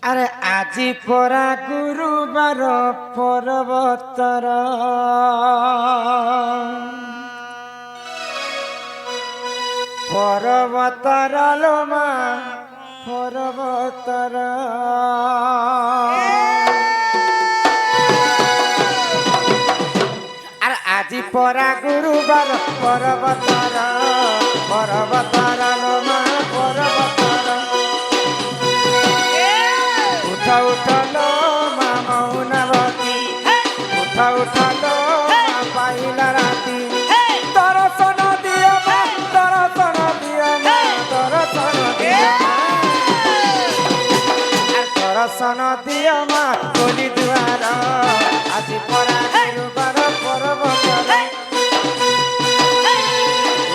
আরে আজি পরা গুরুবার পর্বতর পর্বতর লোমা পর্বতর আর আজি পরা গুরুবার পর্বতর পর্বতর লোমা পর্বতর উঠা উঠলো মা মৌনবতী উঠা উঠলো মা পাইলা রাতি দর্শন দিও মা দর্শন দিও মা দর্শন দিও আর দর্শন দিও মা কলি দুয়ার আজি পরা গুরুবার পর্বতর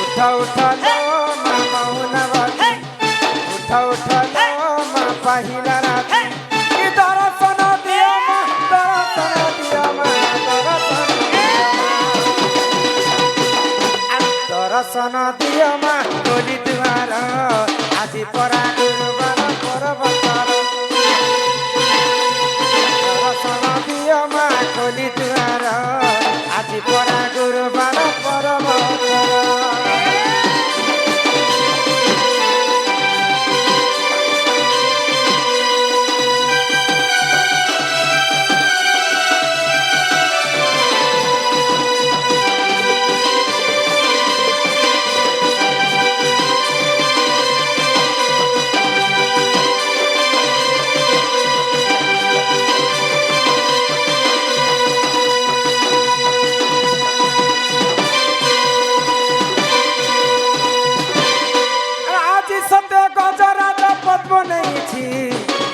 উঠা উঠলো মা মৌনবতী উঠা উঠলো মা পাইলা রাতি দর্শন দিও মা দর্শন দিও মা দর্শন দর্শন দিও মা কলি দুয়ার আজি পরা গুরুবার পর্বতর দর্শন দিও মা কলি দুয়ার আজি পরা গুরুবার পর্বতর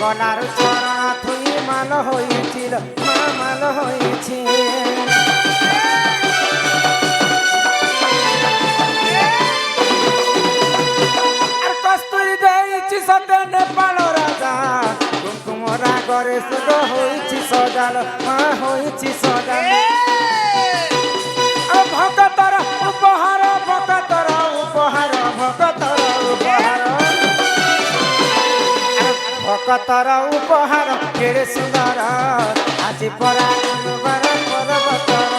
গলার চরণ থুই মাল হয়েছিল মা মাল হয়েছে আর কস্তুরি দেইছি সতে নেপাল রাজা কুমকুম রাগরে সুদ হয়েছি সজাল মা হয়েছি সজাল ভকতর উপহার ভকতর উপহার ভকতর উপহার ভকতর উপহার কেড়ে সুন্দর আজি পরা গুরুবার পর্বতর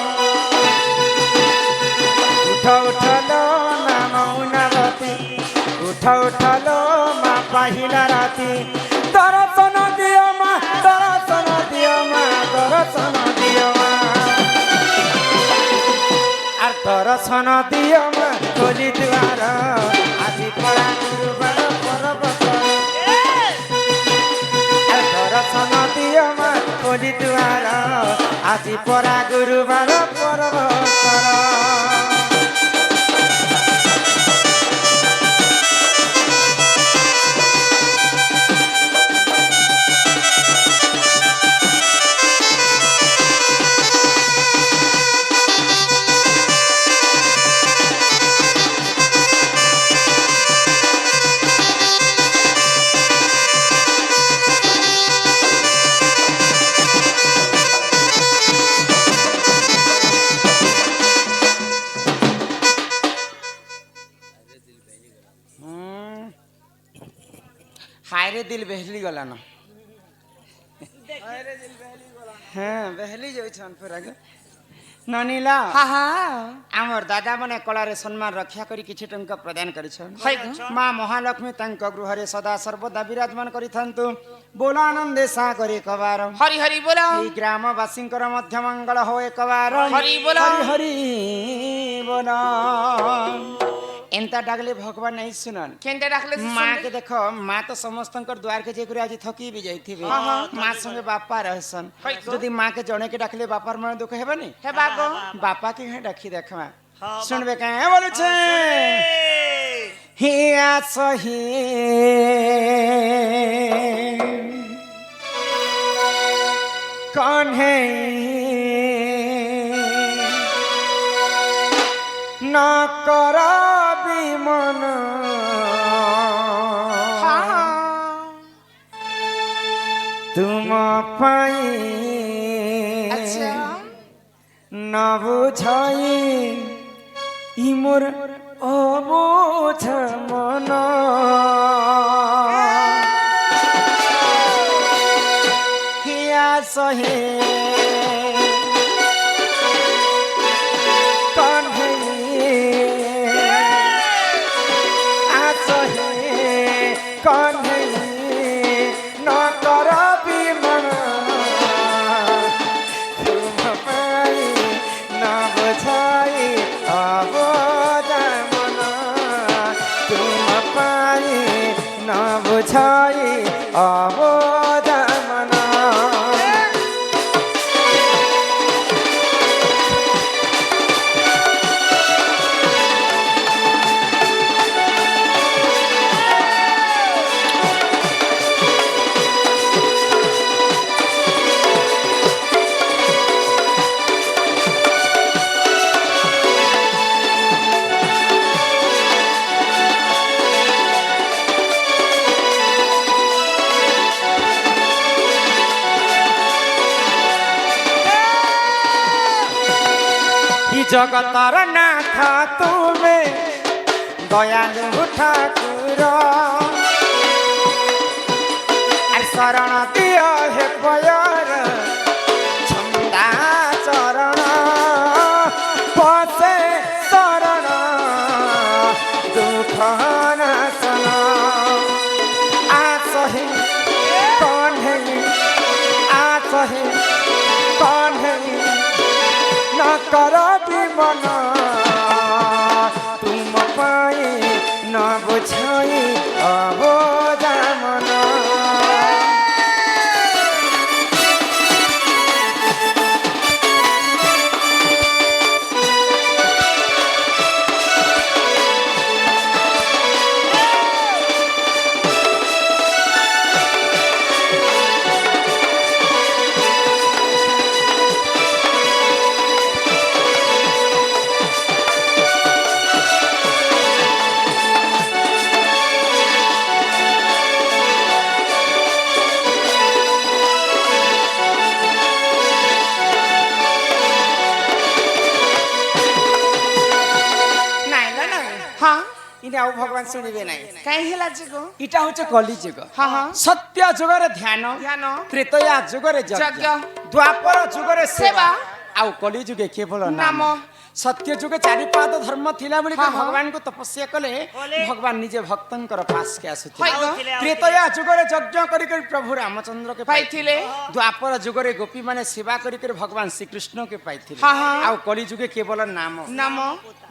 উঠ উঠলো মা মৌনবতী উঠ উঠলো মা পাহিলা রাতি দর্শন দিও মা দর্শন দিও মা দর্শন দিও মা আর দর্শন দিও মা কলি দুয়ার আজি পরা গুরুবার পর্বতর দর্শন দিও মা কলি দুয়ার আজি পরা গুরুবার পর্বতর हायरे दिल बहली गला ना हाँ बहली जाऊन फिर आगे ननीला हाँ हाँ आमर दादा मने कलारे सम्मान रक्षा करी किछि टंका प्रदान करिछन मां महालक्ष्मी तांक गृहरे सदा सर्वदा विराजमान करिथान्तु बोला आनंदे सागरे कबार हरि हरि बोला ई ग्रामवासींकर मध्य मंगल होए कबार हरि बोला हरि हरि बोला एंता डागले भगवान नहीं सुनन केंते डाकले माँ के देखो माँ तो समस्त द्वार के जेकरे आज थकी भी जाइथिबे माँ संगे बापा रहसन यदि माँ के जणे के डाकले बापार मन दुख हेबनी हे बागो बापा के हे डाकी देखमा सुनबे काहे बोलु छे हिया सही कौन है न करा मन तुम पाई अच्छा न बुझाई ই মোর অবোঝ মন आसहे कन्हैया आसहे कन्हैया न कर विमन तुम पाई न बुझाई अब दामन तुम पाई न बुझाई अब दामन जगतर नाथ तुमे दयालु ठाकुर शरण दिय हे पयर छंदा चरण पसे शरण दुख नाशन आसहे कन्हैया आसहे कन्हैया न कर विमन तुम पाए न बुझाई अब दामन हाँ भगवान शुणवे ना कहीं हिला जुग इटा हूँ कली जुग हाँ हाँ सत्य जुगर ध्यान ध्यान त्रेतया जुगर यज्ञ द्वापर जुगर सेवा सेवा आउ कली जुगे केवल नाम नाम सत्य जुगे चारिपाद धर्म थिला बोली हाँ, हाँ। भगवान को तपस्या कले भगवान निजे भक्तंकर पास के आसुथिले होय गो। त्रेतया जुगरे यज्ञ करी करी प्रभु रामचंद्र के पाइथिले द्वापर जुगरे गोपी माने सेवा करी करी भगवान श्री कृष्ण के पाइथिले हाँ, हाँ। आउ कली जुगे केवल नाम नाम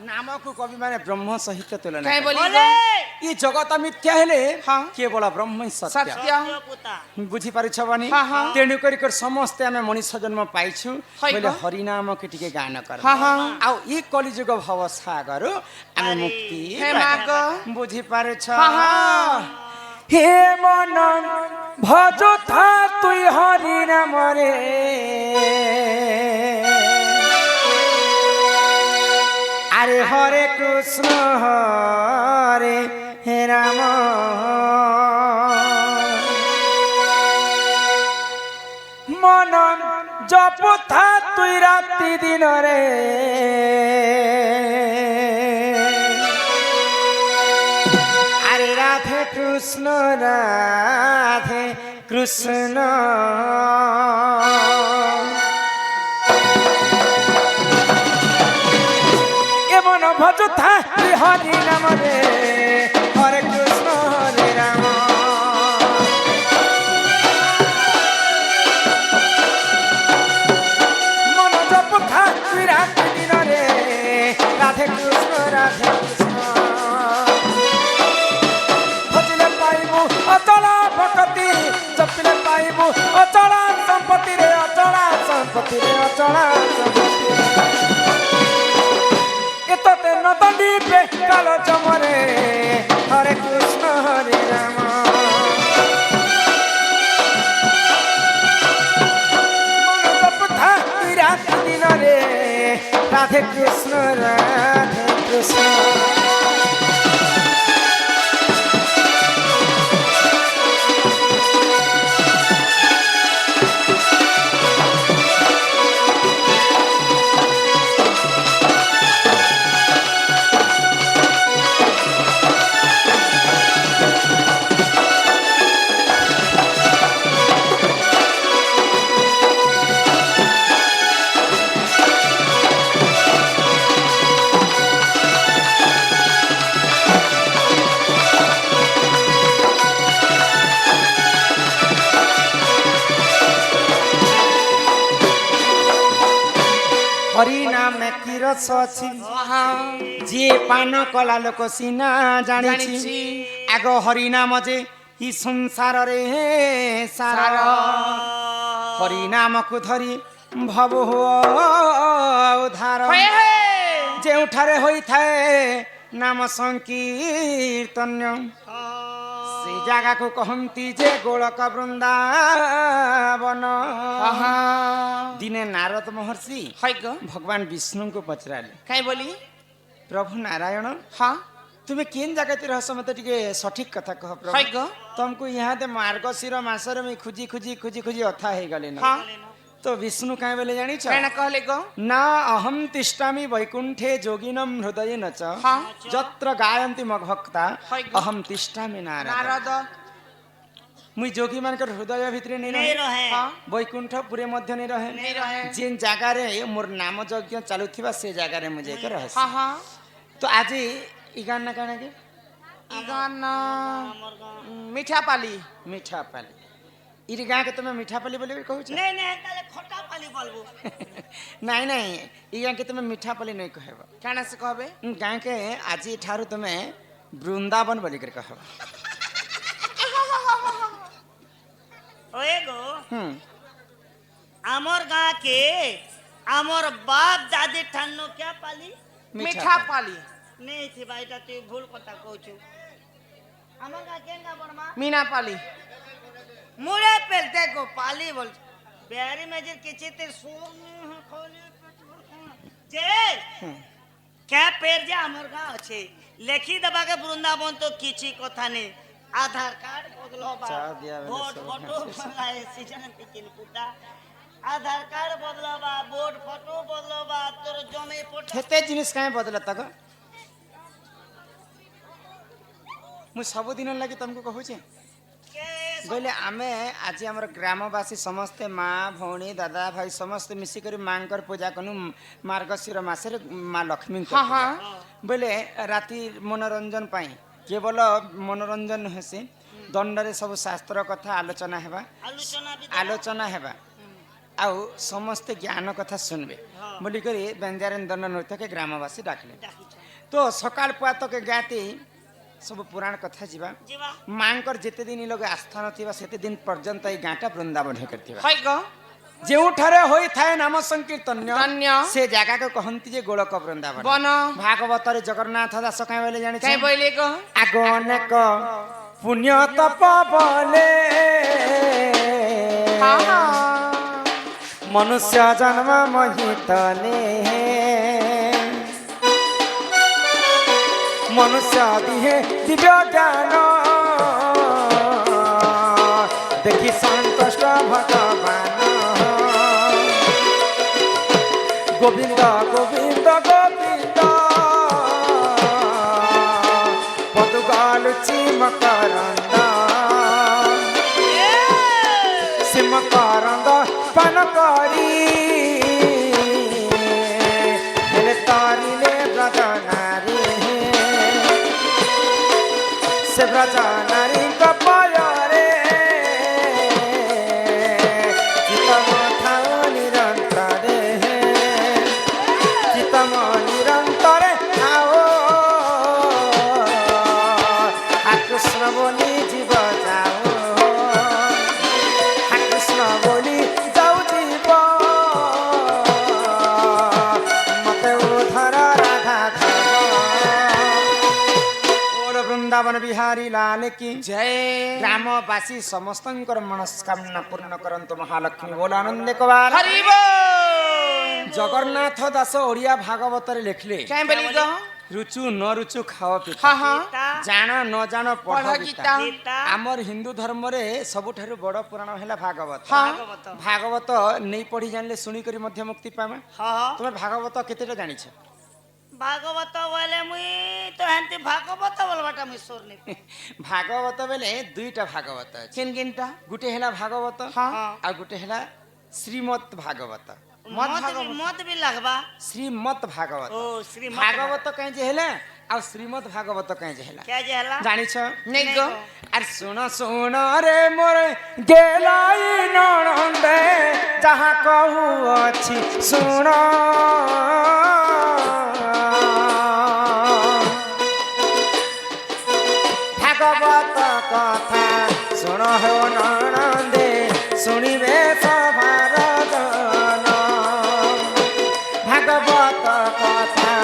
नाम को कवि माने ब्रह्म सहित तुलना कहीं करे। बोली ई जगत मिथ्या हेले हाँ। केवल ब्रह्म ही सत्य सत्य बुझी पारिछ बनी हाँ, हाँ। तेणु करी कर समस्ते आमे मनुष्य जन्म पाइछु होय बोले गो। हरि नाम के टिके गान कर हाँ, हाँ। आउ ई कलिजुग भव सागर आमे मुक्ति हे पाइबु। माग। बुझी पारिछ हाँ, हाँ। हे मन भजो था तुई हरि नाम रे अरे हरे कृष्ण हरे हे राम मन जप था तुई राति दिन रे अरे राधे कृष्ण राधे कृष्ण मन भज था हरि नाम रे हरे कृष्ण हरे राम मन जप था रात दिन रे राधे कृष्ण भजले पाइबु अचला भक्ति जपिले पाइबु अचला संपत्ति रे अचला संपत्ति रे अचला संपत्ति एतते नदनी पे काल चमरे हरे कृष्ण हरे राम मन जप था रात दिन रे राधे कृष्ण राधे कृष्ण ନାମେ କି ରସ ଅଛି ଯିଏ ପାନ କଲା ଲୋକ ସିନା ଜାଣିଛି ଆଗ ହରି ନାମ ଯେ ଇ ସଂସାରରେ ସାର ହରି ନାମକୁ ଧରି ଭବ ଉଦ୍ଧାର ଯେଉଁଠାରେ ହୋଇଥାଏ ନାମ ସଂକୀର୍ତ୍ତନ୍ୟ ସେ ଜାଗାକୁ କହନ୍ତି ଯେ ଗୋଳକ ବୃନ୍ଦାବନ ଦିନେ ନାରଦ ମହର୍ଷି ଭଗବାନ ବିଷ୍ଣୁଙ୍କୁ ପଚରାଲେ କାଇଁ ବୋଲି ପ୍ରଭୁ ନାରାୟଣ ତୁମେ କେନ୍ ଜାଗାତି ରହସ ମତେ ଟିକେ ସଠିକ କଥା କହ ପ୍ରଭୁ ତମକୁ ଇହାଦେ ମାର୍ଗଶିର ମାସରେ ମୁଁ ଖୁଜି ଖୁଜି ଖୁଜି ଖୁଜି ଅଥା ହେଇଗଲେ ନା तो विष्णु कहीं बोले जानी कहले गो ना अहम तिष्ठामि वैकुंठे जोगिनम हृदय न च जत्र गायन्ति मग भक्ता अहम तिष्ठामि नारद मुई जोगी मानकर हृदय भितरे नहीं रहे वैकुंठ पूरे मध्य नहीं रहे जिन जगह रे मोर नाम यज्ञ चालुथिबा से जगह रे मुझे के रहे तो आज ई गाना कहना के ई गाना मीठा पाली इरी गाँ के तुम्हें मीठा पाली बोले कहू नहीं नहीं ताले खट्टा पाली बोलबो नहीं नहीं ई गाँ के तुम्हें मीठा पाली नहीं कहब काना से कहबे गाँ के आज ठारू तुम्हें वृंदावन बोली कर कहब ओए गो आमर गाँ के आमर बाप दादी ठानो क्या पाली मीठा पाली नहीं थी भाई ता तू भूल कथा कहू आमर गाँ केन गाँ बणमा मीना पाली मुरे पेलते को पाली बोल बिहारी में जे किछि ते सोम खोली जे क्या पेर जे हमर गांव अछि लेखी दबा के वृंदावन तो किछि कथा नहीं आधार कार्ड बदलो बा वोट फोटो बनाए सीजन पिकिन कुटा आधार कार्ड बदलो बा वोट फोटो बदलो बा तोर जमे फोटो हेते जिनिस काहे बदलत तक मु सब दिन लागि तुमको कहू छे बोले आमे आज आमर ग्रामवासी समस्ते माँ भौणी दादा भाई समस्ते मिसिकर माँ पूजा कनु मार्गशीर मासरे माँ लक्ष्मी बोले राति मनोरंजन पाई केवल मनोरंजन हेसी दंडरे सब शास्त्र कथा आलोचना हेबा आउ समस्ते ज्ञान कथा सुनबे बोली करी बेंजारेन दंड नृत्य के ग्रामवासी डाकले तो सकाल पुआत के गाती सब पुराण कथा जीवा मांकर जेते दिन लोग आस्था नथिबा सेते दिन पर्यंत ई गाटा वृंदावन हे करथिबा हाय गो जेउ ठारे होई थाए नाम संकीर्तन से जगह को कहंती जे गोलक वृंदावन बन भागवत रे जगन्नाथ दास काई बोले जानि काई बोले गो आगने को पुण्य तप बोले मनुष्य जन्म महितले मनुष्य दिहे दिव्य ज्ञान देखी संतुष्ट भगवान गोविंद गोविंद गोविंद पदुगाल चिमकरंद सिमकरंद पन करी तारिले ब्रजनारी से ब्रजा नारी कपायरे चितम थाओ निरंतरे चितम निरंतरे आओ कृष्ण बोली जीव जाओ कृष्ण बोली जाऊ जीव मते उधर राधा वृंदावन बिहारी लाल की जय ग्रामवासी समस्त मनस्कामना पूर्ण करंतु महालक्ष्मी बोल आनंद कुमार हरि बोल जगन्नाथ दास ओडिया भागवत रे लिखले काई बोली गो रुचु न रुचु खाओ पीता जान न जान पढ़ गीता आमर हिंदू धर्म रे सबुठारु बड़ पुराण हैला भागवत भागवत नहीं पढ़ी जानले सुनी करी मध्य मुक्ति पामा तुमे भागवत केतेटा जानि छ भागवत बोले मुई तो हंती भागवत बोलबाटा मुई सोर ने भागवत बेले दुईटा भागवत किन किनटा गुटे हैला भागवत आ गुटे हैला श्रीमद् भागवत मत भी लगबा श्रीमद् भागवत ओ श्रीमद् भागवत कहीं जे हैला आ श्रीमद् भागवत कहीं जे हैला क्या जे हला जानि छ नहीं गो अरे सुन सुन रे मोर गेलाई नणंदे ଯାହା କହୁଅଛି ଶୁଣ ଭାଗବତ କଥା ଶୁଣ ହେଉ ନଣନ୍ଦେ ଶୁଣିବେ ସଭାର ଜନ ଭାଗବତ କଥା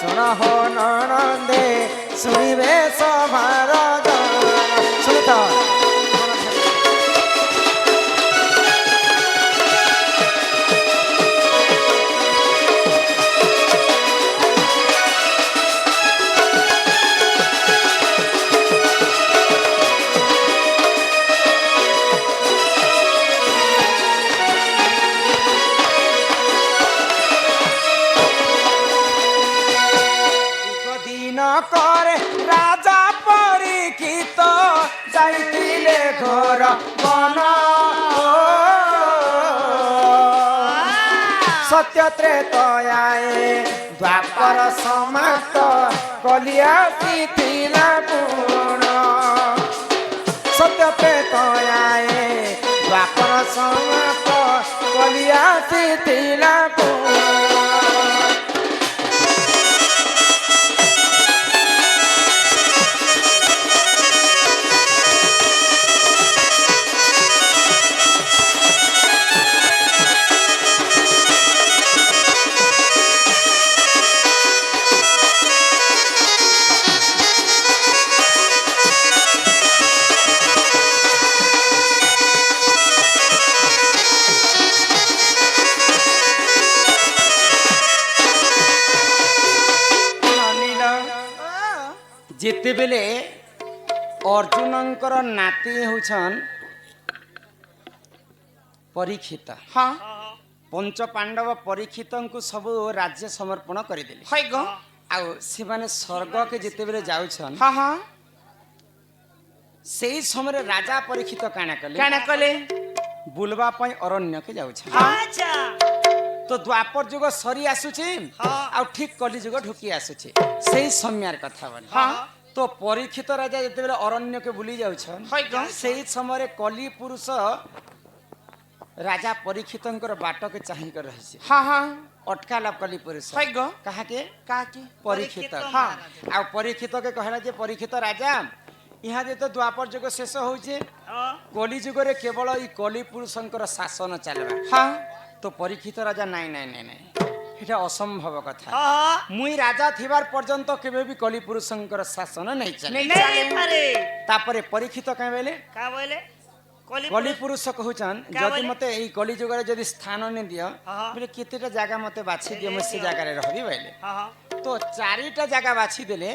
ଶୁଣ ହୋ ନଣନ୍ଦେ ଶୁଣିବେ ସଭାର ଜନ ଶୁଣିତ করে রাজা পরীক্ষিত যাইতিলে ঘোর বন সত্য ত্রেতয়ায়ে দ্বাপর সমাপ্ত কলিয়া তিথিলা পুণ সত্য ত্রেতয়ায়ে দ্বাপর সমাপ্ত কলিয়া তিথিলা পুণ ଯେତେବେଳେ ଅର୍ଜୁନଙ୍କର ନାତି ହେଉଛନ୍ ପରୀକ୍ଷିତ ହଁ ପଞ୍ଚ ପାଣ୍ଡବ ପରୀକ୍ଷିତଙ୍କୁ ସବୁ ରାଜ୍ୟ ସମର୍ପଣ କରିଦେଲେ ହଇ ଗ ଆଉ ସେମାନେ ସ୍ୱର୍ଗକେ ଯେତେବେଳେ ଯାଉଛନ୍ ହଁ ହଁ ସେଇ ସମୟରେ ରାଜା ପରୀକ୍ଷିତ କାଣା କଲେ କାଣା କଲେ ବୁଲବା ପାଇଁ ଅରଣ୍ୟକେ ଯାଉଛନ୍ ଆଚ୍ଛା ତ ଦ୍ୱାପର ଯୁଗ ସରି ଆସୁଛି ଆଉ ଠିକ କଲି ଯୁଗ ଢୁକି ଆସୁଛି ସେଇ ସମୟର କଥା ବଲେ ହଁ ତ ପରୀକ୍ଷିତ ରାଜା ଯେତେବେଳେ ଅରଣ୍ୟକେ ବୁଲି ଯାଉଛନ୍ ହଇ ଗ ସେଇ ସମୟରେ କଲି ପୁରୁଷ ରାଜା ପରୀକ୍ଷିତଙ୍କର ବାଟକେ ଚାହିଁକି ରହିଛି ହଁ ହଁ ଅଟକାଲା କଲି ପୁରୁଷ ହଇ ଗ କାହାକେ କାକି ପରୀକ୍ଷିତ ହଁ ଆଉ ପରୀକ୍ଷିତକେ କହିଲା ଯେ ପରୀକ୍ଷିତ ରାଜା ଇହା ଯେ ତ ଦ୍ୱାପର ଯୁଗ ଶେଷ ହଉଛି କଲି ଯୁଗରେ କେବଳ ଏଇ କଲି ପୁରୁଷଙ୍କର ଶାସନ ଚାଲିବା ହଁ ତ ପରୀକ୍ଷିତ ରାଜା ନାଇଁ ନାଇଁ ନାଇଁ ନାଇଁ এটা অসম্ভব কথা ହଁ মুই রাজা থিবার পর্যন্ত কেবে বি কলি পুরুষঙ্কর শাসন নাই চলে নেই পারে তারপরে পরীক্ষিত কাই বেলে কা বলে কলি পুরুষ কহুছন যদি মতে এই কলি যুগরে যদি স্থান নে দিও বলে কেতেটা জায়গা মতে বাছি দিও মে সে জায়গারে রহবি বলে হ্যাঁ তো চারিটা জায়গা বাছি দেলে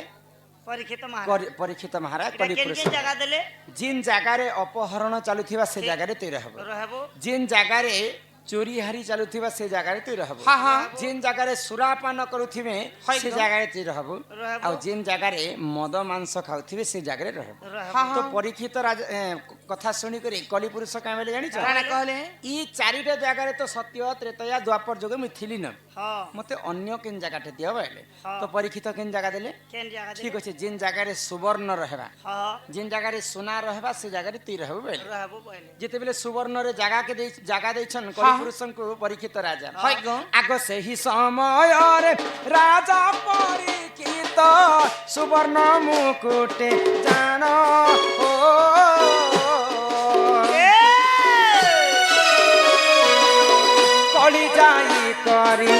পরীক্ষিত মহারাজ মহারাজ কলি পুরুষ জায়গা দেলে জিন জায়গারে অপহরণ চালুথিবা সে জায়গারে তুই রহব রহব জিন জায়গারে চোরি হারি চালুথিবা সে জায়গারে তুই রহব হ্যাঁ হ্যাঁ যেন জায়গারে সুরাপান করুথিবে সে জায়গায় তুই রহব আর যেন জায়গারে মদ মাংস খাউথিবে সে জায়গায় রহব তো পরীক্ষিত রাজা কথা শুনি করে কলি পুরুষ কাঁ বলে জানিছ কানা কহলে ই চারিটা জায়গারে তো সত্য ত্রেতয়া দ্বাপর যুগে মুই থিলি ন হ্যাঁ মতে অন্য কেন জায়গাতে দিও বলে তো পরীক্ষিত কেন জায়গা দেলে কেন জায়গা দেলে ঠিক আছে যেন জায়গারে সুবর্ণ রহবা হ্যাঁ যেন জায়গারে সোনা রহবা সে জায়গারে তুই রহব বলে রহব বলে যেতেবেলে সুবর্ণরে জায়গা ଦେଇଛନ୍ পুরুষଙ୍କୁ পরীক্ষিত রাজা আগ সেই সমୟରେ রাজা পরীক্ষিত সুবর্ণ মুকুটে জান ও কলি যাই করি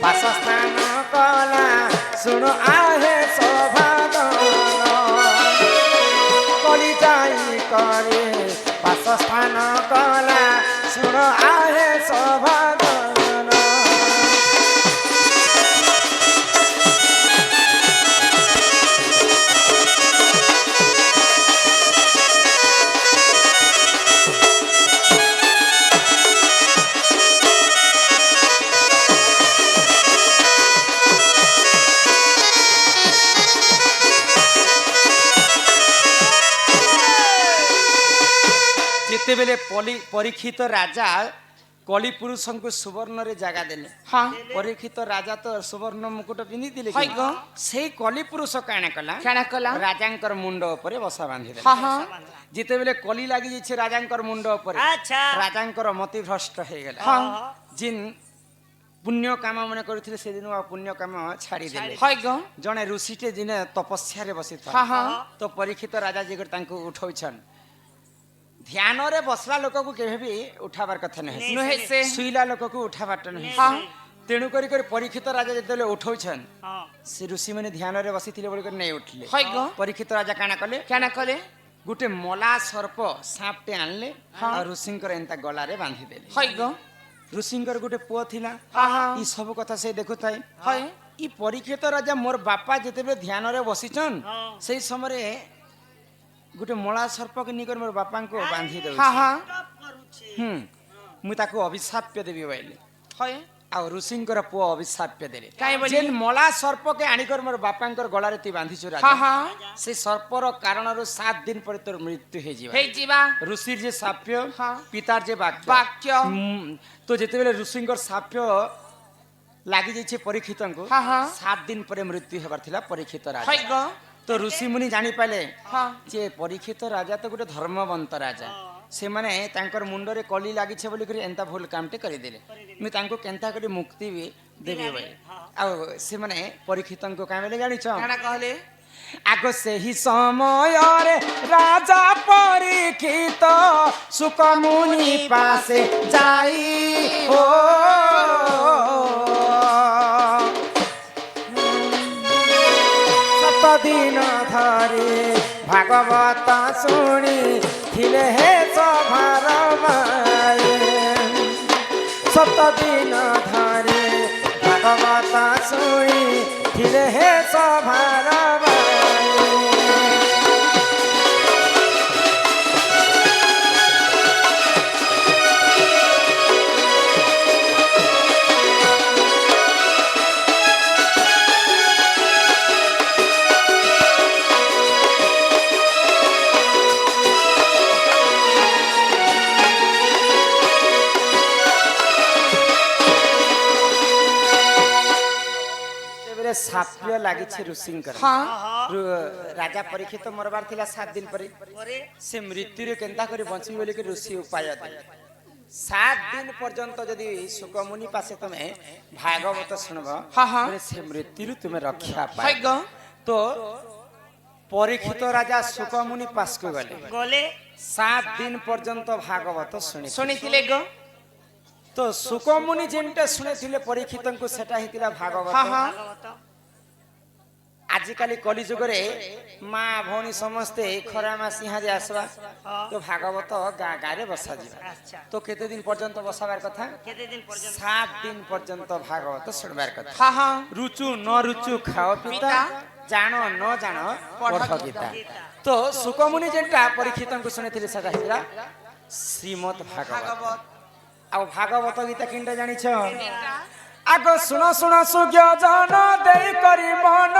বাসস্থান কলা শুণ আহে শোভাদন কলি যাই করে বাসস্থান কলা শুণ আহে শোভাদন যেতেবেলে পরীক্ষিত রাজা কলি পুরুষଙ୍କୁ ସୁବର୍ଣ୍ଣରେ ଜାଗା ଦେଲେ हाँ ପରୀକ୍ଷିତ ରାଜା ତ ସୁବର୍ଣ୍ଣ ମୁକୁଟ ପିନ୍ଧିଥିଲେ ହାଇ ଗ ସେଇ କଲି ପୁରୁଷ କାଣ କଲା क्या कला ରାଜାଙ୍କର ମୁଣ୍ଡ ଉପରେ ବସା ବାନ୍ଧିଦେଲେ हाँ हाँ ଯେତେବେଳେ କଲି ଲାଗି ଯାଇଛି ରାଜାଙ୍କର ମୁଣ୍ଡ ଉପରେ अच्छा ରାଜାଙ୍କର ମତି ଭ୍ରଷ୍ଟ ହେଇଗଲା हाँ ଜିନ୍ ପୁଣ୍ୟ କାମ ମନେ କରିଥିଲେ ସେଦିନ ଆଉ ପୁଣ୍ୟ କାମ ଛାଡ଼ିଦେଲେ हाय ग ଜଣେ ଋଷିଟେ ଦିନେ ତପସ୍ୟାରେ ବସିଥିଲା हाँ हाँ ତ ପରୀକ୍ଷିତ ରାଜା ଯେ ତାଙ୍କୁ ଉଠଉଛନ୍ ଧ୍ୟାନରେ ବସିଲା ଲୋକକୁ କେବେ ବି ଉଠାବାର କଥା ନୁହେଁ नुहे से ଶୋଇଲା ଲୋକକୁ ଉଠାବାରଟା ନୁହେଁ हाँ ତେଣୁ କରି ପରୀକ୍ଷିତ ରାଜା ଯେତେବେଳେ ଉଠଉଛନ୍ हाँ ସେ ଋଷିମାନେ ଧ୍ୟାନରେ ବସିଥିଲେ ବୋଲି କରି ନେଇ ଉଠିଲେ हाय ग ପରୀକ୍ଷିତ ରାଜା କାଣା କଲେ क्या कले ଗୋଟେ ମଲା ସର୍ପ ସାପଟେ ଆଣିଲେ ଆଉ ଋଷିଙ୍କର ଏନ୍ତା ଗଳାରେ ବାନ୍ଧିଦେଲେ हाय ग ଋଷିଙ୍କର ଗୋଟେ ପୁଅ ଥିଲା हाँ हाँ ଇ ସବୁ କଥା ସେ ଦେଖୁଥାଏ हाय ଇ ପରୀକ୍ଷିତ ରାଜା ମୋର ବାପା ଯେତେବେଳେ ଧ୍ୟାନରେ ବସିଛନ୍ ହଁ। ସେଇ ସମୟରେ ଗୋଟେ ମଳା ସର୍ପକେ ନେଇକରି ମୋର ବାପାଙ୍କୁ ବାନ୍ଧି ଦେଉଛି हाँ हाँ ମୁଁ ତାକୁ ଅଭିଶାପ୍ୟ ଦେବି ବୋଇଲେ हाय ଆଉ ଋଷିଙ୍କର ପୁଅ ଅଭିଶାପ୍ୟ ଦେଲେ କାଇଁ ବୋଲି? ଯେନ୍ ମଳା ସର୍ପକେ ଆଣିକରି ମୋର ବାପାଙ୍କର ଗଳାରେ ତୁଇ ବାନ୍ଧିଛୁ ରାଜା हाँ हाँ ସେ ସର୍ପର କାରଣରୁ 7 ଦିନ ପରେ ତୋର ମୃତ୍ୟୁ ହେଇଯିବ हे जीवा ଋଷିର ଯେ ସାପ୍ୟ ହଁ। ପିତାର ଯେ ବାକ୍ୟ वाक्य ତ ଯେତେବେଳେ ଋଷିଙ୍କର ସାପ୍ୟ ଲାଗି ଯାଇଛି ପରୀକ୍ଷିତଙ୍କୁ हाँ हाँ 7 ଦିନ ପରେ ମୃତ୍ୟୁ ହେବାର ଥିଲା ପରୀକ୍ଷିତ ରାଜା हाय ग ତ ଋଷି ମୁନି ଜାଣିପାରିଲେ हाँ ଯେ ପରୀକ୍ଷିତ ରାଜା ତ ଗୋଟେ ଧର୍ମବନ୍ତ ରାଜା ସେମାନେ ତାଙ୍କର ମୁଣ୍ଡରେ କଲି ଲାଗିছে ବୋଲି କରି ଏନ୍ତା ଭୁଲ କାମଟେ କରିଦେଲେ ମୁଁ ତାଙ୍କୁ କେନ୍ତା କରି ମୁକ୍ତି ବି ଦେବି ବୋଲି ଆଉ ସେମାନେ ପରୀକ୍ଷିତଙ୍କୁ କାଁ ବୋଲେ ଜାଣିଛ क्या कहले ଆଗ ସେହି ସମୟରେ ରାଜା ପରୀକ୍ଷିତ ସୁକ ମୁନି ପାଶେ ଯାଇ ଓ ଦିନ ଧରି ଭାଗବତ ଶୁଣି ଥିଲେ ହେ ସଭାର ମାଏ 7 ଦିନ ଧରି ଭାଗବତ ଶୁଣି ଥିଲେ ହେ ସଭାର ମାଏ ସାପ୍ୟ ଲାଗିଛି ଋଷିଙ୍କର हाँ ରାଜା ପରୀକ୍ଷିତ ମରବାର ଥିଲା 7 ଦିନ ପରେ ସେ ମୃତ୍ୟୁରେ କେନ୍ତା କରି ବଞ୍ଚିବି ବୋଲି ଋଷି ଉପାୟ ଦେଲେ 7 ଦିନ ପର୍ଯ୍ୟନ୍ତ ଯଦି ସୁକମୁନି ପାଶେ ତମେ ଭାଗବତ ଶୁଣବ हाँ हाँ ବୋଲେ ସେ ମୃତ୍ୟୁରୁ ତୁମେ ରକ୍ଷା ପାଇବ हाय ग ତ ପରୀକ୍ଷିତ ରାଜା ସୁକମୁନି ପାଶକୁ ଗଲେ गोले 7 ଦିନ ପର୍ଯ୍ୟନ୍ତ ଭାଗବତ ଶୁଣି ଶୁଣିଥିଲେ ଗ ତ ସୁକମୁନି ଯେନ୍ଟା ଶୁଣିଥିଲେ ପରୀକ୍ଷିତଙ୍କୁ ସେଟା ହେଇଥିଲା ଭାଗବତ हाँ हाँ ଆଜିକାଲି କଲି ଯୁଗରେ ମା ଭଉଣୀ ସମସ୍ତେ ଖରା ମାସ ଇହାଦେ ଆସିବା ତ ଭାଗବତ ଗାଁ ଗାଁରେ ବସାଯିବା अच्छा ତ କେତେ ଦିନ ପର୍ଯ୍ୟନ୍ତ ବସାବାର କଥା कितने दिन पर्यंत 7 ଦିନ ପର୍ଯ୍ୟନ୍ତ ଭାଗବତ ଶୁଣିବାର କଥା हाँ हाँ ରୁଚୁ ନ ରୁଚୁ ଖାଅ ପିତା ଜାଣ ନ ଜାଣ ପଢ ଗୀତା ତ ସୁକମୁନି ଯେନ୍ଟା ପରୀକ୍ଷିତଙ୍କୁ ଶୁଣିଥିଲେ ସେଟା ହେଇଥିଲା ଶ୍ରୀମଦ୍ ଭାଗବତ ଆଉ ଭାଗବତ ଗୀତା କିନ୍ଟା ଜାଣିଛ ଆଗ ଶୁଣ ଶୁଣ ସୁଜ୍ଞ ଜନ ଦେଇ କରି ମନ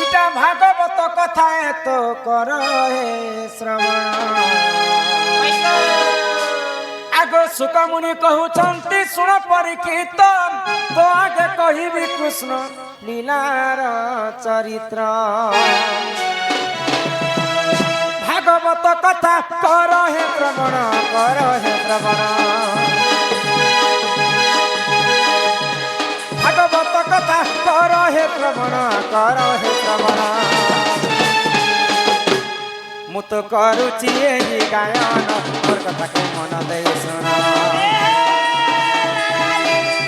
ଇଟା ଭାଗବତ କଥା ଏତ କର ହେ ଶ୍ରବଣ ଆଗ ସୁକମୁନି କହୁଛନ୍ତି ଶୁଣ ପରୀକ୍ଷିତ ତ ଆଗେ କହିବି କୃଷ୍ଣ ଲୀଳାର ଚରିତ୍ର ଭାଗବତ କଥା କର ହେ ଶ୍ରବଣ କର ହେ ଶ୍ରବଣ ଭାଗବତ କଥା କର ହେ ଶ୍ରବଣ କର ହେ ଶ୍ରବଣ ମୁଁ ତ କରୁଛି ଏହି ଗାୟନ ମୋର କଥାକୁ ମନ ଦେଇ ଶୁଣ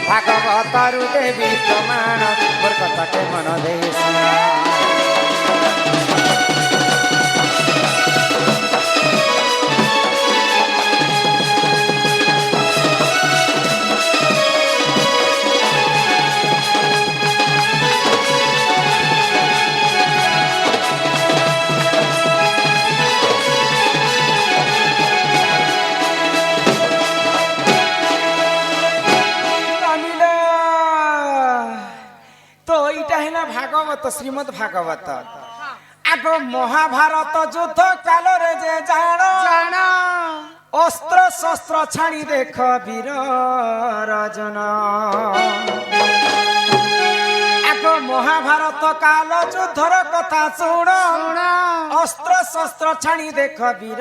ଭାଗବତରୁ ଦେବି ପ୍ରମାଣ ମୋର କଥାକୁ ମନ ଦେଇ ଶୁଣ ভাগবত শ্রীমদ ভাগবত আগ মহাভারত যুদ্ধ কালরে যে জাণ जाना অস্ত্র শস্ত্র ছাড়ি দেখ বীর রাজন এক মহাভারত কাল যুদ্ধর কথা শুণ অস্ত্র শস্ত্র ছাড়ি দেখ বীর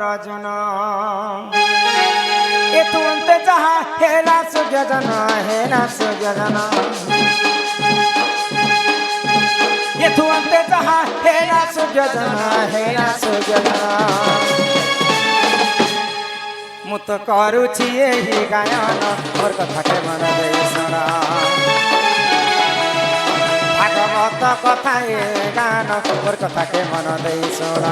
রাজন এতু অন্তে যাহা হেলা সুযোজন হেলা সুযোজন এতু অন্তে যাহা হেলা সুযোজন হেলা সুযোজন ମୁଁ ତ କରୁଛି ଏହି ଗାୟନ ମୋର କଥାକେ ମନ ଦେଇ ଶୁଣ ଭାଗବତ କଥା ଏ ଗାନ ମୋର କଥାକେ ମନ ଦେଇ ଶୁଣ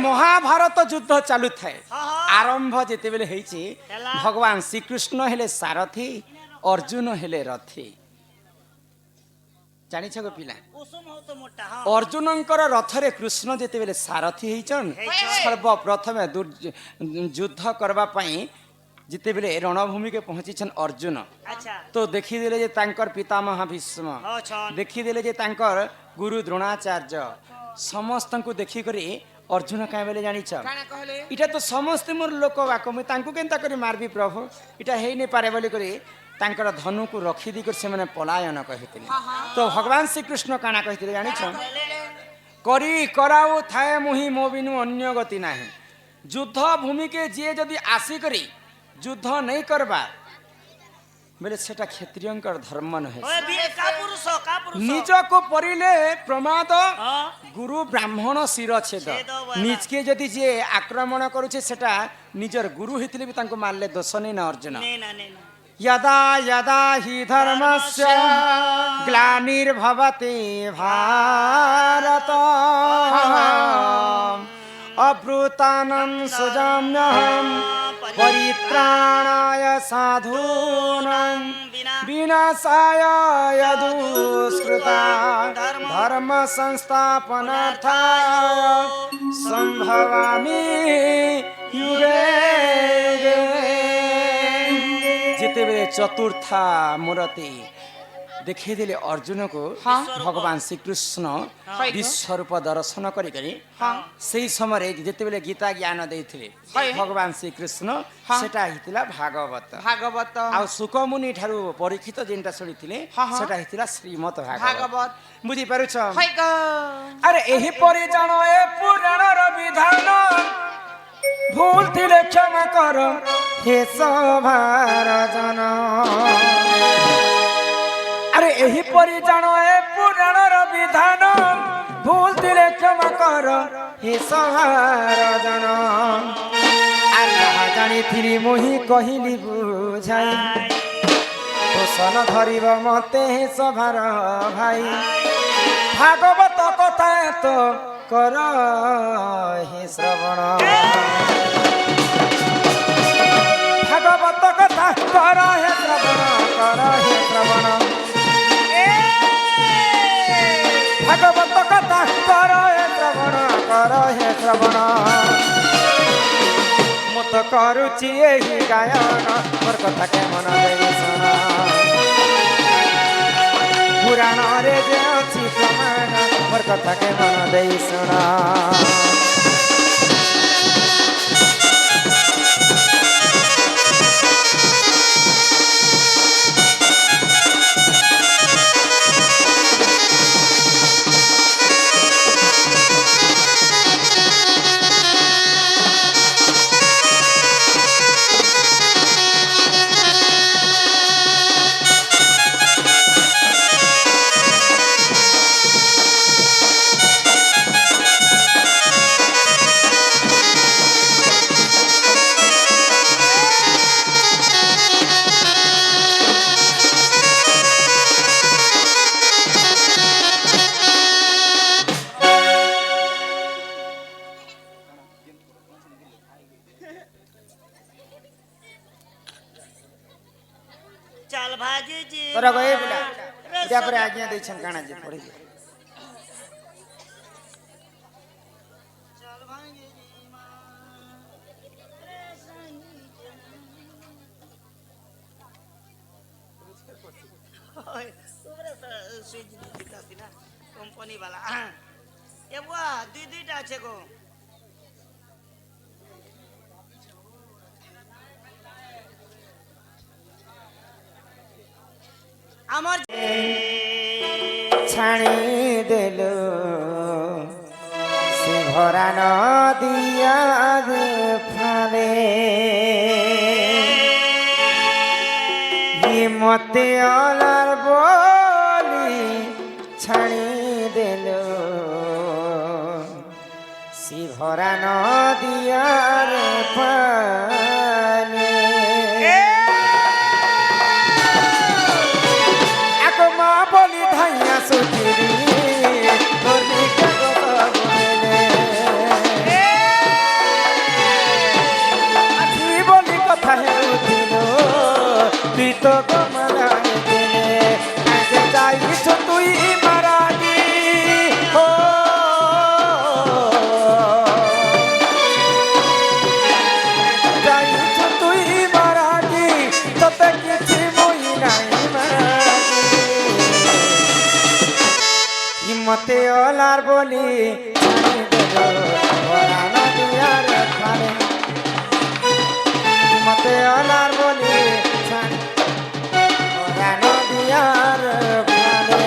মহাভারত যুদ্ধ চালু থাকে আরম্ভ যেতেবেলে হয়েছে ভগবান শ্রীকৃষ্ণ হেলে সারথী অর্জুন হেলে রথী জানিছ গো পিলা অর্জুনঙ্কর রথরে কৃষ্ণ যেতেবেলে সারথী হইছন সর্বপ্রথমে যুদ্ধ করবা পাই যেতেবেলে রণভূমিকে পৌঁছিছেন অর্জুন তো দেখিদেলে যে তাঙ্কর পিতামহ ভীষ্ম দেখিদেলে যে তাঙ্কর গুরু দ্রোণাচার্য সমস্তଙ୍କୁ ଦେଖିକରି অর্জুন কাঁ বেলে জানিছ এটা তো সমস্ত মোর লোক বাক মুই তাঙ্কু কেনতা করে মারবি প্রভু এটা হেই নে পারে বলি করে তাঙ্কর ধনুকু রখি দি করে সেমানে পলায়ন কহিতিলে তো ভগবান শ্রীকৃষ্ণ কানা কহিতিলে জানিছ করি করাও থায়ে মুহি মো বিনু অন্য গতি নাহি যুদ্ধ ভূমিকে যে যদি আসি করি যুদ্ধ নেই করবা বেলে সেটা ক্ষত্রিয়ঙ্কর ধর্ম নহে নিজকু পরিলে প্রমাদ গুরু ব্রাহ্মণ শিরছেদ নিজকে যদি যে আক্রমণ করুছে সেটা নিজের গুরু হইতিলে বি তাঙ্কু মারলে দোষ নেই না অর্জুন यदा यदा हि धर्मस्य ग्लानिर्भवति भारत अभृतानं सुजाम्यहं परित्राणाय साधूनां विनाशाय यदुष्कृता धर्म संस्थापनार्थाय संभवामि युगे যেতেবেলে চতুর্থা মূরতি দেখে দিলে অর্জুন কো ভগবান শ্রীকৃষ্ণ বিশ্বরূপ দর্শন করি সেই সময় যেতেবেলে গীতা জ্ঞান ଦେଇଥିଲେ ভগবান শ্রীকৃষ্ণ সেটা হইতিলা ভাগবত ভাগবত আর সুকমুনি ঠারু পরীক্ষিত যেটা শুনিଥିଲେ সেটা হইতিলা শ্রীমত ভাগবত বুঝি পারুছ আরে এহি পরি জানো এ পুরাণর বিধান ভুল ଥିଲେ ক্ষমা কর হে সভার জন আরে এহি পরি জানো এ পুরাণর বিধান ভুল ଥିଲେ ক্ষমা কর হে সভার জন আর যাহা জানিଥିଲି মুহি কহিলি বুঝাই পোষণ ধরিব মতে হে সভার ভাই ভাগবত কথা তো কর হে শ্রবণ ভাগবত কথা কর হে শ্রবণ কর হে শ্রবণ ভাগবত কথা কর হে শ্রবণ কর হে শ্রবণ ମୁଁ ତ କରୁଛି ଏହି ଗାୟନ ମୋର କଥାକେ ମନ ଦେଇ ଶୁଣ ପୁରାଣରେ ଯେ ଅଛି ପ୍ରମାଣ ମୋର କଥାକେ ମନ ଦେଇ ଶୁଣ চাল ভাজি জি তোরা গয়ে বলা এটা পরে আজ্ঞা দিয়েছেন কানা যে পড়ে যে চাল ভাজি জি মা রে সানি ওই তোমরা সুইচ দিতাছি না কোম্পানি वाला এ বুয়া দুইটা আছে গো আমার ছাড়ি দেল সে ভরা নদিয়া ফালে মতে অলার বলি ছাড়ি দেল সে ভরা নদিয়ার পালে মা বলি ধাইয়া সুতিরি তোরনি কে কথা বলে আজি বলি কথা হেউছিল তুই তো কমলাই দিলে আজ যাইছ তুই মারানি ও যাইছ তুই মারানি তোতে কিছু মই নাই মতে অলার বলি ছাড়ি দেল ভরা নদিয়ার খালে মতে অলার বলি ছাড়ি ভরা নদিয়ার খালে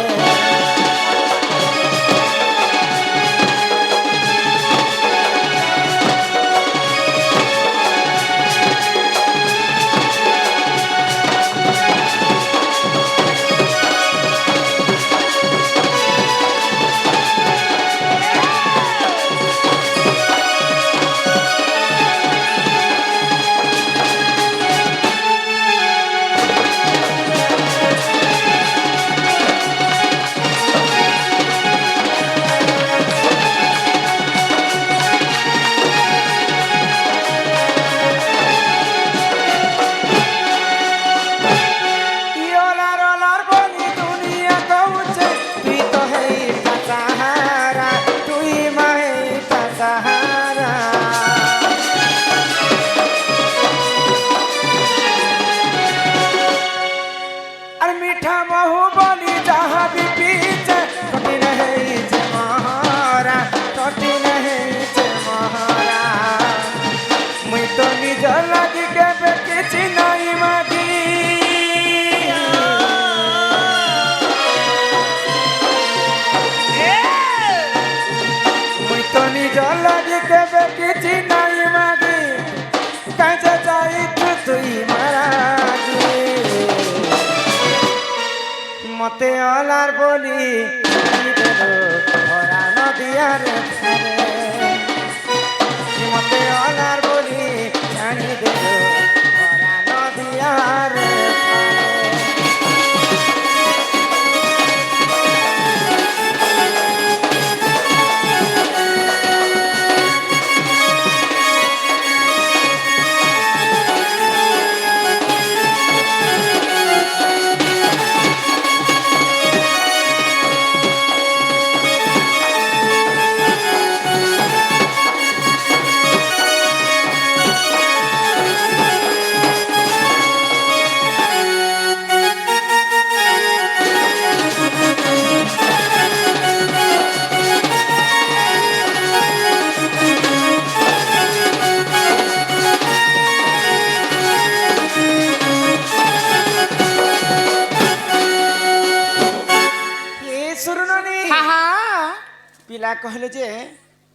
মতে অলার বলি ভরা নদিয়ার খালে মতে অলার বলি ছাড়ি দেল ভরা নদিয়ার খালে পিলা কহিলে যে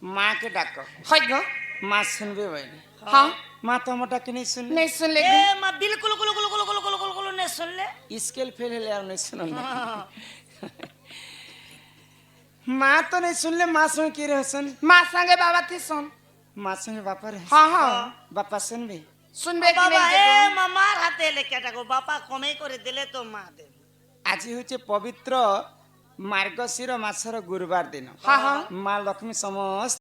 মাকে ডাক হয় গো মা শুনবে বলে হ্যাঁ মা তোমার ডাকে নেই শুনলে नहीं सुन ले ए मां बिल्कुल कुल कुल कुल कुल कुल कुल कुल नहीं सुन ले স্কেল ফেল হলে আর নেই শুনুন মা তো নেই শুনলে মা সঙ্গে কি রে হসন मां संगे बाबा थी सुन মা সঙ্গে বাপা রে हाँ हाँ বাপা শুনবে सुनबे कि বাবা नहीं এ देखो মামার হাতে লেখা থাকো বাবা কমে করে দিলে তো মা দেবে আজি হচ্ছে পবিত্র মার্গশির মাসর গুরুবার দিন हाँ हाँ মা লক্ষ্মী সমস্ত